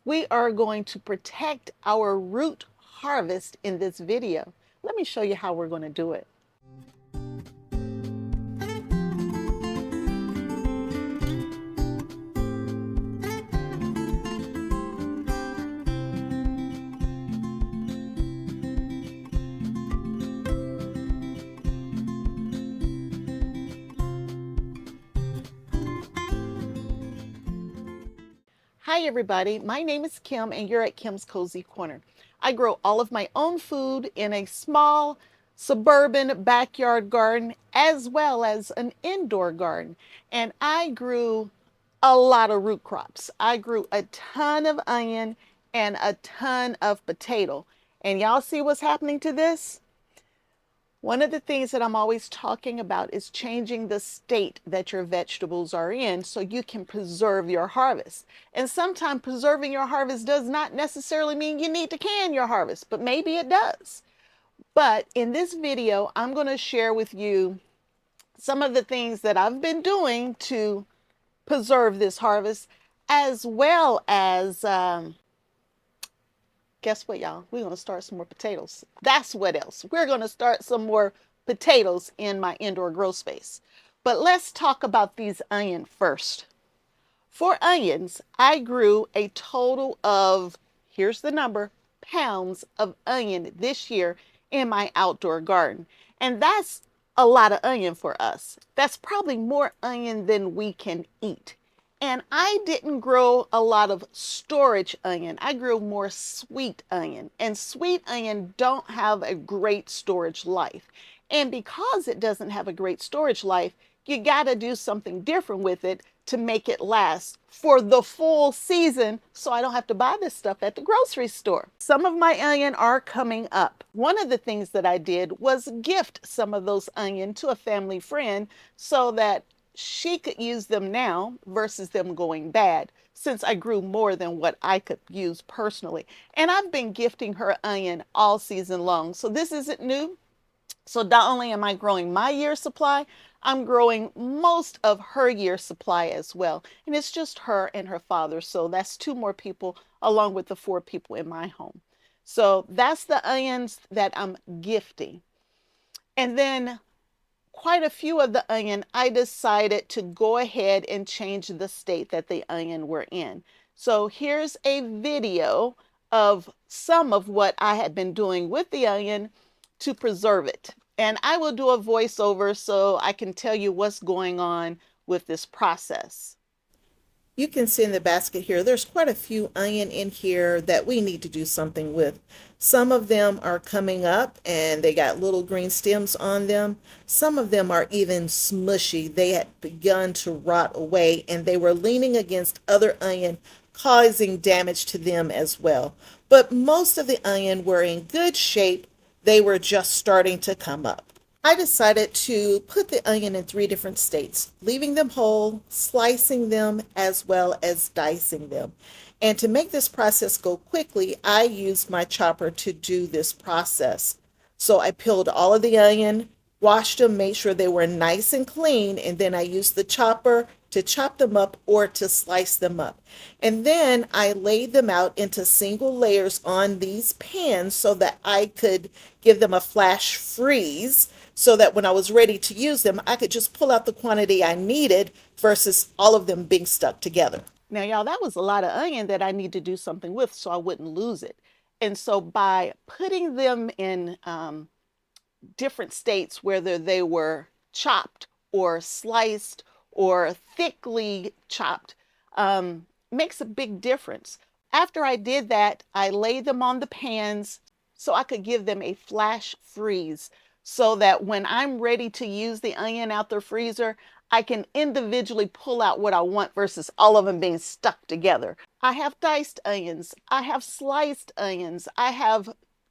We are going to protect our root harvest in this video. Let me show you how we're going to do it. Hi everybody, my name is Kim and you're at Kim's Cozy Corner. I grow all of my own food in a small suburban backyard garden as well as an indoor garden. And I grew a lot of root crops. I grew a ton of onion and a ton of potato. And y'all see what's happening to this? One of the things that I'm always talking about is changing the state that your vegetables are in so you can preserve your harvest. And sometimes preserving your harvest does not necessarily mean you need to can your harvest, but maybe it does. But in this video, I'm going to share with you some of the things that I've been doing to preserve this harvest, as well as guess what, y'all? We're going to start some more potatoes. That's what else. We're going to start some more potatoes in my indoor grow space. But let's talk about these onions first. For onions, I grew a total of, here's the number, pounds of onion this year in my outdoor garden. And that's a lot of onion for us. That's probably more onion than we can eat. And I didn't grow a lot of storage onion. I grew more sweet onion. And sweet onion don't have a great storage life. And because it doesn't have a great storage life, you got to do something different with it to make it last for the full season so I don't have to buy this stuff at the grocery store. Some of my onion are coming up. One of the things that I did was gift some of those onion to a family friend so that she could use them now versus them going bad, since I grew more than what I could use personally. And I've been gifting her onion all season long. So this isn't new. So not only am I growing my year's supply, I'm growing most of her year's supply as well. And it's just her and her father. So that's 2 more people along with the 4 people in my home. So that's the onions that I'm gifting. And then quite a few of the onion, I decided to go ahead and change the state that the onion were in. So here's a video of some of what I had been doing with the onion to preserve it. And I will do a voiceover so I can tell you what's going on with this process. You can see in the basket here, there's quite a few onion in here that we need to do something with. Some of them are coming up and they got little green stems on them. Some of them are even smushy. They had begun to rot away and they were leaning against other onion, causing damage to them as well. But most of the onion were in good shape. They were just starting to come up. I decided to put the onion in 3 different states, leaving them whole, slicing them, as well as dicing them. And to make this process go quickly, I used my chopper to do this process. So I peeled all of the onion, washed them, made sure they were nice and clean, and then I used the chopper to chop them up or to slice them up. And then I laid them out into single layers on these pans so that I could give them a flash freeze, so that when I was ready to use them, I could just pull out the quantity I needed versus all of them being stuck together. Now, y'all, that was a lot of onion that I need to do something with so I wouldn't lose it. And so by putting them in different states, whether they were chopped or sliced or thickly chopped, makes a big difference. After I did that, I laid them on the pans so I could give them a flash freeze so that when I'm ready to use the onion out the freezer, I can individually pull out what I want versus all of them being stuck together. I have diced onions. I have sliced onions.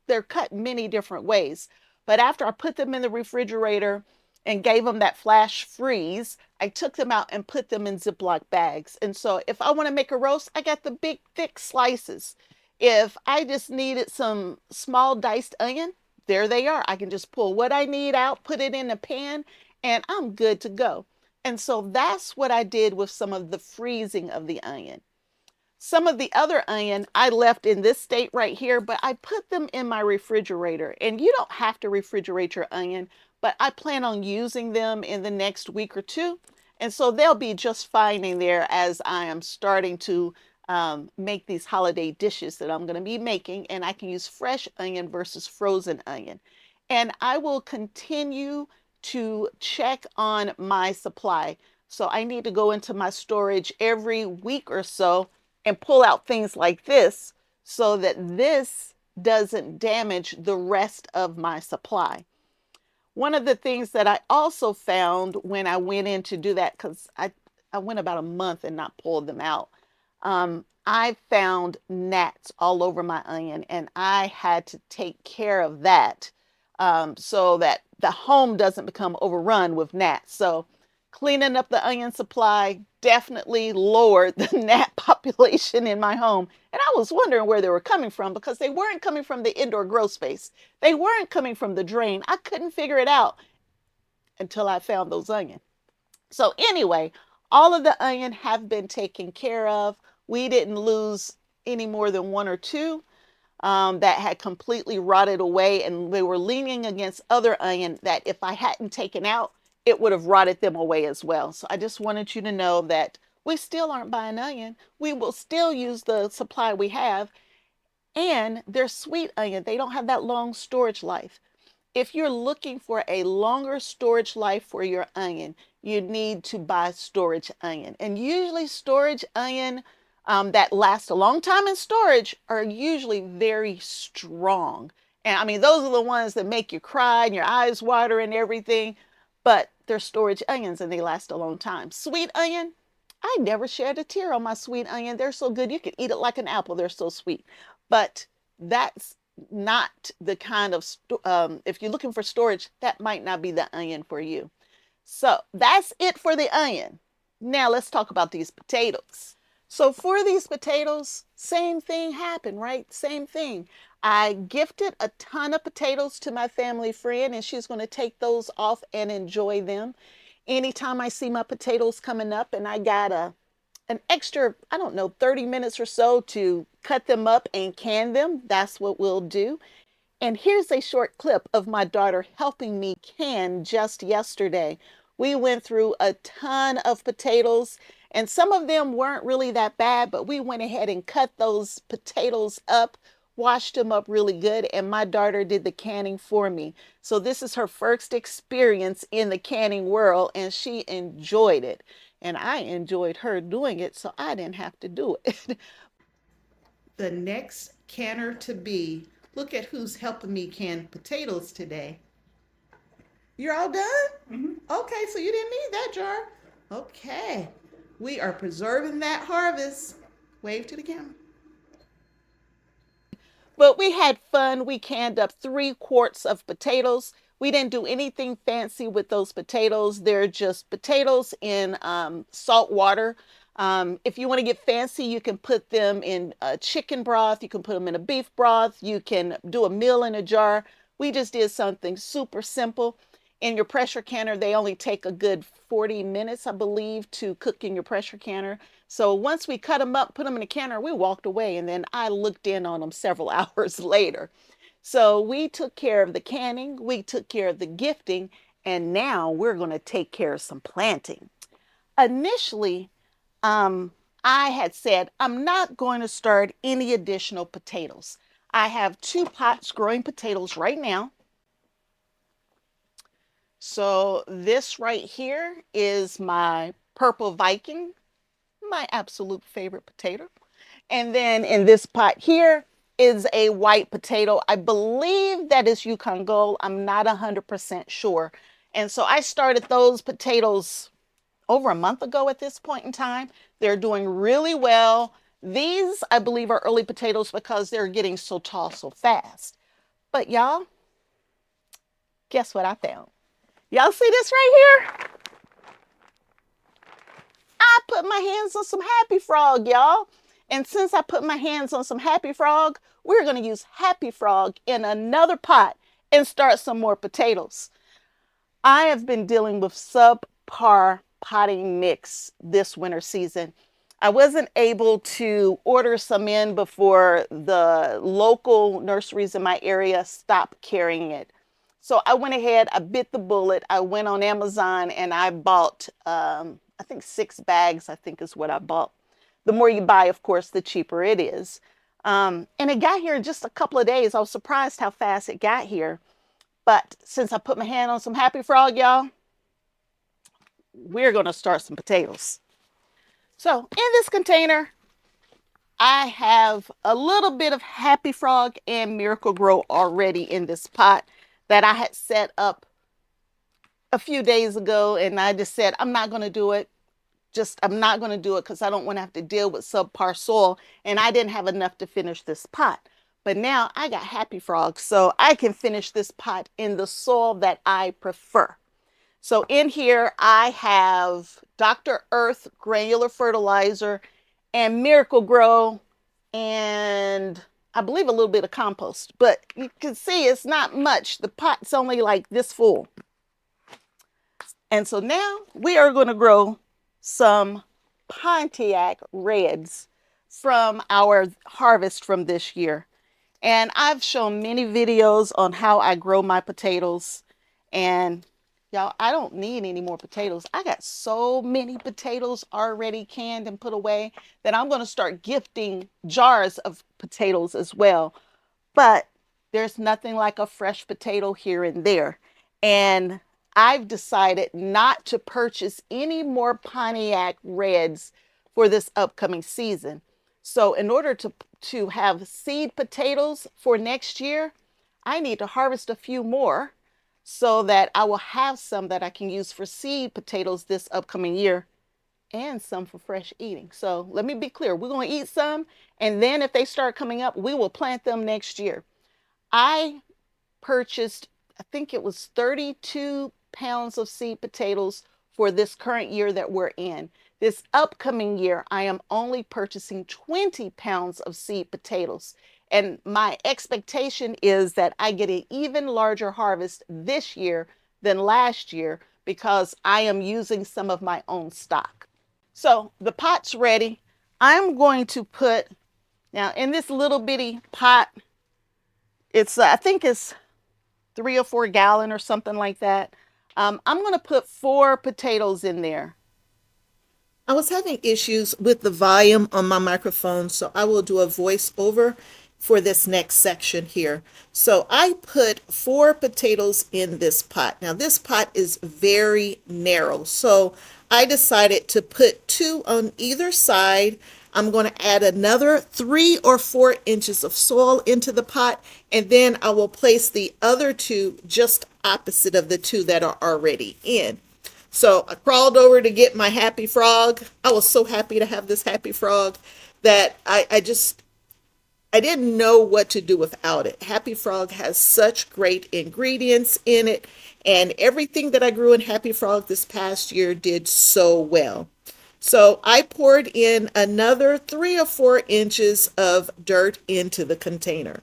They're cut many different ways. But after I put them in the refrigerator and gave them that flash freeze, I took them out and put them in Ziploc bags. And so if I want to make a roast, I got the big, thick slices. If I just needed some small diced onion, there they are. I can just pull what I need out, put it in a pan, and I'm good to go. And so that's what I did with some of the freezing of the onion. Some of the other onion I left in this state right here, but I put them in my refrigerator. And you don't have to refrigerate your onion, but I plan on using them in the next week or two. And so they'll be just fine in there as I am starting to make these holiday dishes that I'm going to be making. And I can use fresh onion versus frozen onion. And I will continue to check on my supply. So I need to go into my storage every week or so and pull out things like this so that this doesn't damage the rest of my supply. One of the things that I also found when I went in to do that, because I went about a month and not pulled them out, I found gnats all over my onion, and I had to take care of that so that the home doesn't become overrun with gnats. So cleaning up the onion supply definitely lowered the gnat population in my home. And I was wondering where they were coming from because they weren't coming from the indoor grow space. They weren't coming from the drain. I couldn't figure it out until I found those onions. So anyway, all of the onion have been taken care of. We didn't lose any more than one or two that had completely rotted away, and they were leaning against other onion that if I hadn't taken out, it would have rotted them away as well. So I just wanted you to know that we still aren't buying onion. We will still use the supply we have, and they're sweet onion. They don't have that long storage life. If you're looking for a longer storage life for your onion, you need to buy storage onion. And usually storage onion that last a long time in storage are usually very strong. And I mean, those are the ones that make you cry and your eyes water and everything, but they're storage onions and they last a long time. Sweet onion, I never shed a tear on my sweet onion. They're so good. You can eat it like an apple. They're so sweet. But that's not the kind of, if you're looking for storage, that might not be the onion for you. So that's it for the onion. Now let's talk about these potatoes. So for these potatoes, same thing happened, right? Same thing. I gifted a ton of potatoes to my family friend, and she's going to take those off and enjoy them. Anytime I see my potatoes coming up and I got an extra, I don't know, 30 minutes or so to cut them up and can them, that's what we'll do. And here's a short clip of my daughter helping me can just yesterday. We went through a ton of potatoes, and some of them weren't really that bad, but we went ahead and cut those potatoes up, washed them up really good, and my daughter did the canning for me. So this is her first experience in the canning world, and she enjoyed it. And I enjoyed her doing it, so I didn't have to do it. The next canner to be, look at who's helping me can potatoes today. You're all done? Mm-hmm. Okay, so you didn't need that jar. Okay. We are preserving that harvest. Wave to the camera. But we had fun. We canned up 3 quarts of potatoes. We didn't do anything fancy with those potatoes. They're just potatoes in salt water. If you want to get fancy, you can put them in chicken broth. You can put them in a beef broth. You can do a meal in a jar. We just did something super simple. In your pressure canner, they only take a good 40 minutes, I believe, to cook in your pressure canner. So once we cut them up, put them in a canner, we walked away, and then I looked in on them several hours later. So we took care of the canning, we took care of the gifting, and now we're going to take care of some planting. Initially, I had said I'm not going to start any additional potatoes. I have 2 pots growing potatoes right now. So this right here is my purple Viking, my absolute favorite potato. And then in this pot here is a white potato. I believe that is Yukon Gold. I'm not 100% sure. And so I started those potatoes over a month ago at this point in time. They're doing really well. These, I believe, are early potatoes because they're getting so tall so fast. But y'all, guess what I found? Y'all see this right here? I put my hands on some Happy Frog, y'all. And since I put my hands on some Happy Frog, we're going to use Happy Frog in another pot and start some more potatoes. I have been dealing with subpar potting mix this winter season. I wasn't able to order some in before the local nurseries in my area stopped carrying it. So I went ahead, I bit the bullet. I went on Amazon and I bought, I think 6 bags, I think is what I bought. The more you buy, of course, the cheaper it is. And it got here in just a couple of days. I was surprised how fast it got here. But since I put my hand on some Happy Frog, y'all, we're going to start some potatoes. So in this container, I have a little bit of Happy Frog and Miracle Grow already in this pot that I had set up a few days ago. And I just said, I'm not going to do it. I'm not going to do it because I don't want to have to deal with subpar soil. And I didn't have enough to finish this pot. But now I got Happy Frog, so I can finish this pot in the soil that I prefer. So in here, I have Dr. Earth granular fertilizer and Miracle Grow, and I believe a little bit of compost. But you can see it's not much. The pot's only like this full. And so now we are going to grow some Pontiac Reds from our harvest from this year. And I've shown many videos on how I grow my potatoes. And y'all, I don't need any more potatoes. I got so many potatoes already canned and put away that I'm going to start gifting jars of potatoes as well. But there's nothing like a fresh potato here and there. And I've decided not to purchase any more Pontiac Reds for this upcoming season. So in order to have seed potatoes for next year, I need to harvest a few more so that I will have some that I can use for seed potatoes this upcoming year and some for fresh eating. So let me be clear. We're going to eat some, and then if they start coming up, we will plant them next year. I purchased, I think it was 32 pounds of seed potatoes for this current year that we're in. This upcoming year, I am only purchasing 20 pounds of seed potatoes. And my expectation is that I get an even larger harvest this year than last year because I am using some of my own stock. So the pot's ready. I'm going to put, now in this little bitty pot, it's, I think it's 3 or 4 gallon or something like that. I'm going to put 4 potatoes in there. I was having issues with the volume on my microphone, so I will do a voiceover for this next section here. So I put 4 potatoes in this pot. Now this pot is very narrow, so I decided to put 2 on either side. I'm going to add another 3 or 4 inches of soil into the pot, and then I will place the other 2 just opposite of the 2 that are already in. So I crawled over to get my Happy Frog. I was so happy to have this Happy Frog that I didn't know what to do without it. Happy Frog has such great ingredients in it, and everything that I grew in Happy Frog this past year did so well. So I poured in another 3 or 4 inches of dirt into the container.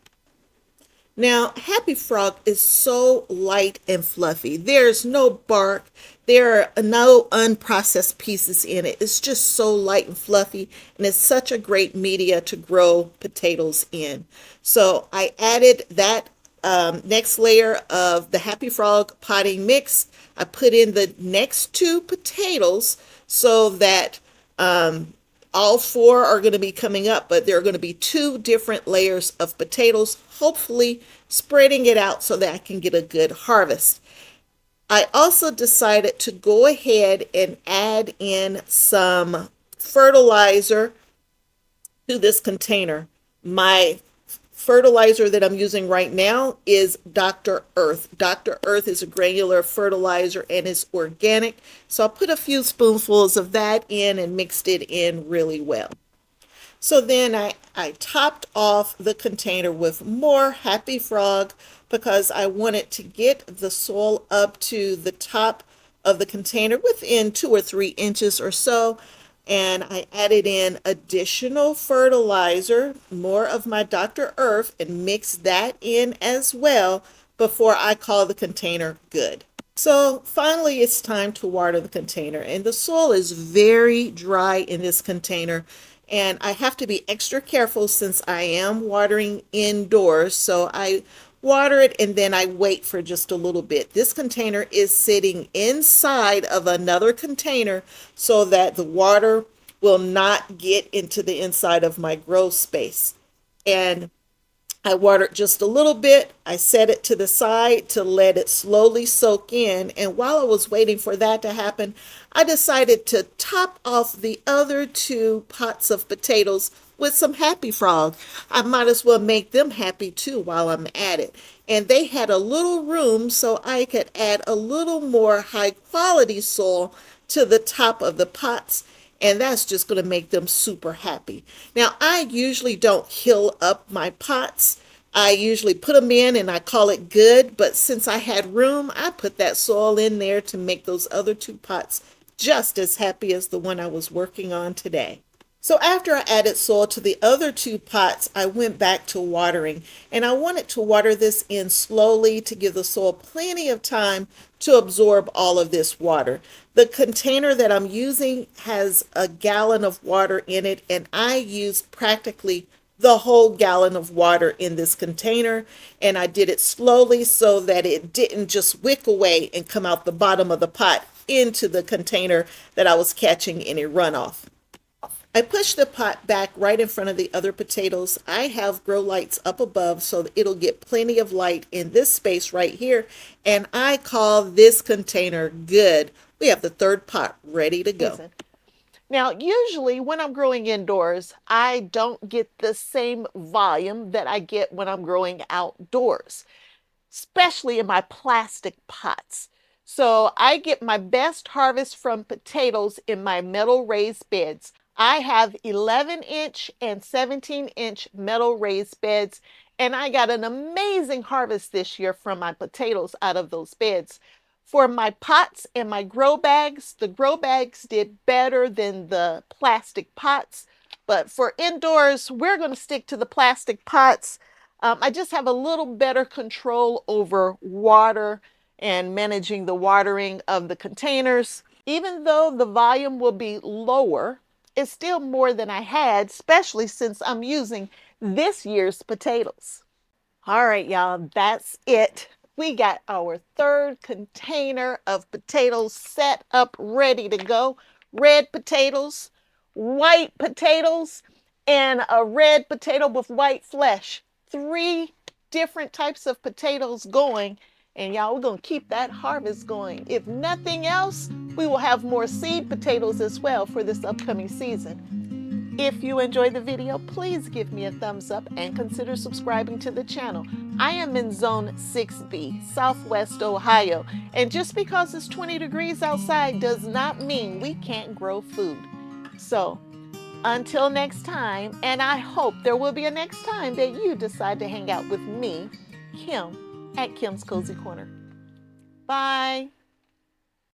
Now, Happy Frog is so light and fluffy. There's no bark. There are no unprocessed pieces in it. It's just so light and fluffy, and it's such a great media to grow potatoes in. So I added that next layer of the Happy Frog potting mix. I put in the next 2 potatoes so that all 4 are going to be coming up, but there are going to be 2 different layers of potatoes, hopefully spreading it out so that I can get a good harvest. I also decided to go ahead and add in some fertilizer to this container. My fertilizer that I'm using right now is Dr. Earth. Dr. Earth is a granular fertilizer and it's organic. So I put a few spoonfuls of that in and mixed it in really well. So then I topped off the container with more Happy Frog because I wanted to get the soil up to the top of the container within 2 or 3 inches or so. And I added in additional fertilizer, more of my Dr. Earth, and mixed that in as well before I call the container good. So finally, it's time to water the container, and the soil is very dry in this container. And I have to be extra careful since I am watering indoors. So I water it and then I wait for just a little bit. This container is sitting inside of another container so that the water will not get into the inside of my grow space. And I watered just a little bit. I set it to the side to let it slowly soak in. And while I was waiting for that to happen, I decided to top off the other two pots of potatoes with some happy frog. I might as well make them happy too while I'm at it. And they had a little room so I could add a little more high quality soil to the top of the pots, and that's just going to make them super happy. Now, I usually don't hill up my pots. I usually put them in and I call it good, but since I had room, I put that soil in there to make those other two pots just as happy as the one I was working on today. So after I added soil to the other two pots, I went back to watering, and I wanted to water this in slowly to give the soil plenty of time to absorb all of this water. The container that I'm using has a gallon of water in it, and I used practically the whole gallon of water in this container, and I did it slowly so that it didn't just wick away and come out the bottom of the pot into the container that I was catching any runoff. I push the pot back right in front of the other potatoes. I have grow lights up above so that it'll get plenty of light in this space right here. And I call this container good. We have the third pot ready to go. Now, usually when I'm growing indoors, I don't get the same volume that I get when I'm growing outdoors, especially in my plastic pots. So I get my best harvest from potatoes in my metal raised beds. I have 11-inch and 17-inch metal raised beds, and I got an amazing harvest this year from my potatoes out of those beds. For my pots and my grow bags, the grow bags did better than the plastic pots. But for indoors, we're going to stick to the plastic pots. I just have a little better control over water and managing the watering of the containers. Even though the volume will be lower, it's still more than I had, especially since I'm using this year's potatoes. All right, y'all, that's it. We got our third container of potatoes set up, ready to go. Red potatoes, white potatoes, and a red potato with white flesh. 3 different types of potatoes going. And y'all, we're going to keep that harvest going. If nothing else, we will have more seed potatoes as well for this upcoming season. If you enjoyed the video, please give me a thumbs up and consider subscribing to the channel. I am in Zone 6B, Southwest Ohio, and just because it's 20 degrees outside does not mean we can't grow food. So, until next time, and I hope there will be a next time that you decide to hang out with me, Kim, at Kim's Cozy Corner. Bye.